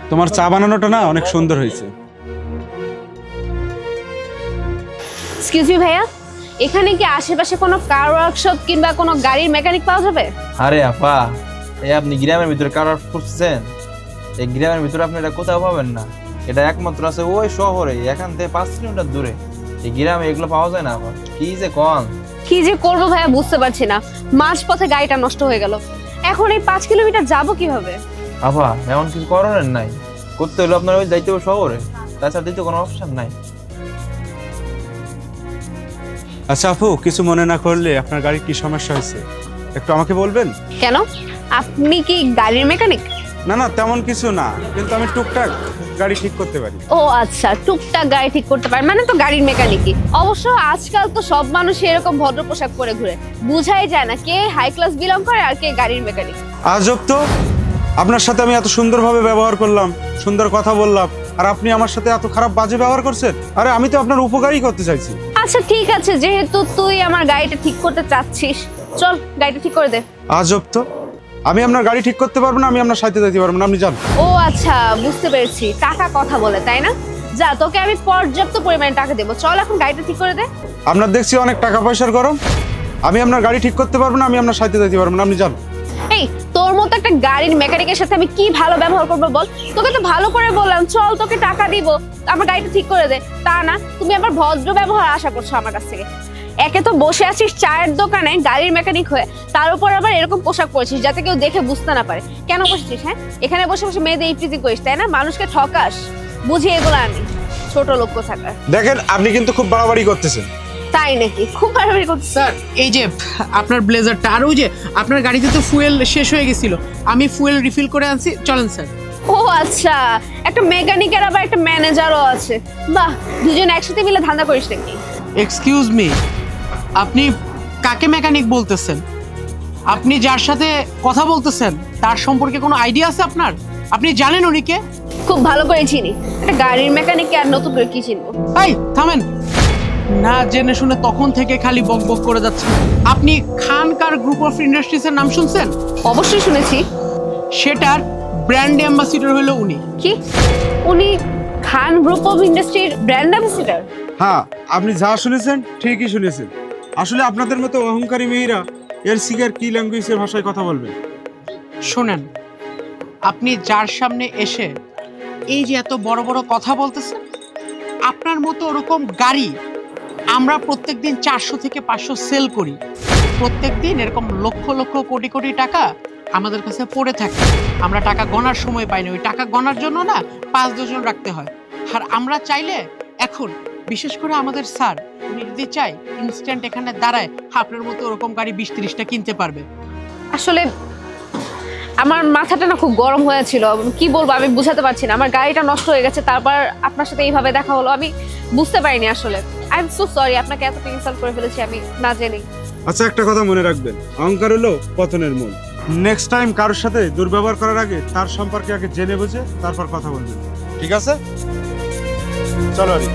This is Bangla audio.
তোমার চা বানানোটা না অনেক সুন্দর হয়েছে। এক্সকিউজ মি ভাইয়া, এখানে কি আশেপাশে কোনো কার ওয়ার্কশপ কিংবা কোনো গাড়ির মেকানিক পাওয়া যাবে? আরে আপা, এই আপনি গ্রামের ভিতরে কার ওয়ার্ক করছেন? এই গ্রামের ভিতরে আপনি এটা কোথাও পাবেন না। এটা একমাত্র আছে ওই শহরে, এখান থেকে 5 কিলোমিটার দূরে। এই গ্রামে এগুলো পাওয়া যায় না। আবার কি যে কন, কি যে করবো ভাইয়া বুঝতে পারছি না। মাঝ পথে গাড়িটা নষ্ট হয়ে গেল, এখন এই 5 কিলোমিটার যাবো কিভাবে? আপা এমন কিছু করার নাই, করতে হলো আপনার ওই যাইতে হবে শহরে, তাছাড়া দিতে কোনো অপশন নাই। আচ্ছা আপু, কিছু মনে না করলে আপনার গাড়ির কি সমস্যা হয়েছে একটু আমাকে বলবেন? কেন, আপনি কি গাড়ির মেকানিক? না না, তেমন কিছু না, কিন্তু আমি টুকটাক গাড়ি ঠিক করতে পারি। ও আচ্ছা, টুকটাক গাড়ি ঠিক করতে পারেন, মানে তো গাড়ির মেকানিকই। অবশ্য আজকাল তো সব মানুষ এরকম ভদ্র পোশাক পরে ঘুরে, বুঝাই যায় না কে হাই ক্লাস বিলং করে আর কে গাড়ির মেকানিক। আজব তো, আপনার সাথে আমি এত সুন্দরভাবে ব্যবহার করলাম, সুন্দর কথা বললাম, আর আপনি আমার সাথে এত খারাপ বাজে ব্যবহার করছেন। আরে আমি তো আপনার উপকারই করতে চাইছি। আচ্ছা ঠিক আছে, যেহেতু তুই আমার গাড়িটা ঠিক করতে চাচ্ছিস, চল গাড়িটা ঠিক করে দে। আজব তো, আমি আপনার গাড়ি ঠিক করতে পারবো না, আমি আপনার সাথে যেতে পারবো না, আপনি যান। ও আচ্ছা, বুঝতে পেরেছি, টাকা কথা বলে তাই না? যা, তোকে আমি পর্যাপ্ত পরিমাণে টাকা দেবো, চল এখন গাড়িটা ঠিক করে দে। আপনার দেখছি অনেক টাকা পয়সার গরম, আমি আপনার গাড়ি ঠিক করতে পারবো না, আমি আপনার সাথে যেতে পারবো না, আপনি যান। এই তোর মতো একটা গাড়ির মেকানিকের সাথে আমি কি ভালো ব্যবহার করবো বল? তোকে তো ভালো করে বললাম চল তোকে টাকা দিব, আমার গাড়িটা ঠিক করে দে, তা না তুমি আবার ভদ্র ব্যবহার আশা করছো আমার কাছ থেকে। একে তো বসে আছিস চায়ের দোকানে গাড়ির মেকানিক হয়ে, তার উপর আবার এরকম পোশাক পরেছিস যাতে কেউ দেখে বুঝতে না পারে। কেন বসেছিস? হ্যাঁ, এখানে বসে বসে মেয়েদের ইফটিজিং করিস তাই না? মানুষকে ঠকাস, বুঝি এগুলো আমি ছোট লোক থাকার। দেখেন আপনি কিন্তু খুব বাড়াবাড়ি করতেছেন। তাই নাকি? খুব বাড়াবাড়ি করছিস স্যার। এই যে আপনার ব্লেজারটা, আর ওই যে আপনার গাড়িতে তো ফুয়েল শেষ হয়ে গেছিল, আমি ফুয়েল রিফিল করে আনছি, চলেন স্যার। ও আচ্ছা, একটা মেকানিকের আবার একটা ম্যানেজারও আছে, বাহ, দুজন একসাথে মিলে ধান্দা করিস নাকি? এক্সকিউজ মি, আপনি কাকে মেকানিক বলতেছেন? আপনি যার সাথে কথা বলতেছেন তার সম্পর্কে কোনো আইডিয়া আছে আপনার? আপনি জানেন উনি কে? খুব ভালো করে চিনি, একটা গাড়ির মেকানিককে আর নতুন করে কি চিনবো? এই থামেন, না জেনে শুনে তখন থেকে খালি বক বক করে যাচ্ছেন। আপনি খানকার গ্রুপ অফ ইন্ডাস্ট্রিজ এর নাম শুনছেন? অবশ্যই শুনেছি। সেটার ব্র্যান্ড অ্যাম্বাসিডর হলো উনি। কি? উনি খান গ্রুপ অফ ইন্ডাস্ট্রির ব্র্যান্ড অ্যাম্বাসিডর? হ্যাঁ, আপনি যা শুনেছেন ঠিকই শুনেছেন। আসলে আপনাদের মতো অহংকারী মেয়েরা এর সিগার কি ল্যাঙ্গুয়েজের ভাষায় কথা বলবে? শোনেন, আপনি যার সামনে এসে এই যে এত বড় বড় কথা বলতেছেন, আপনার মতো ওরকম গাড়ি আমরা প্রত্যেকদিন 400 থেকে 500 সেল করি। প্রত্যেকদিন এরকম লক্ষ লক্ষ কোটি কোটি টাকা আমাদের কাছে পড়ে থাকে, আমরা টাকা গণার সময় পাই না। ওই টাকা গণার জন্য না 5-10 জন রাখতে হয়। আর আমরা চাইলে এখন, বিশেষ করে আমাদের স্যার, উনি যদি চায় ইনস্ট্যান্ট এখানে দাঁড়ায় আপনার মতো ওরকম গাড়ি 20-30টা কিনতে পারবে। আসলে আমার মাথাটা না খুব গরম হয়েছিল, কি বলবো আমি বুঝাতে পারছি না। আমার গাড়িটা নষ্ট হয়ে গেছে, তারপর আপনার সাথে এইভাবে দেখা হলো, আমি বুঝতে পারিনি আসলে। আই এম সো সরি, আপনাকে এতটা ইনসাল্ট করে ফেলেছি আমি না জেনেই। আচ্ছা একটা কথা মনে রাখবেন, অহংকার হলো পতনের মূল। নেক্সট টাইম কারোর সাথে দুর্ব্যবহার করার আগে তার সম্পর্কে আগে জেনে বুঝে তারপর কথা বলবেন, ঠিক আছে? চলো আরে।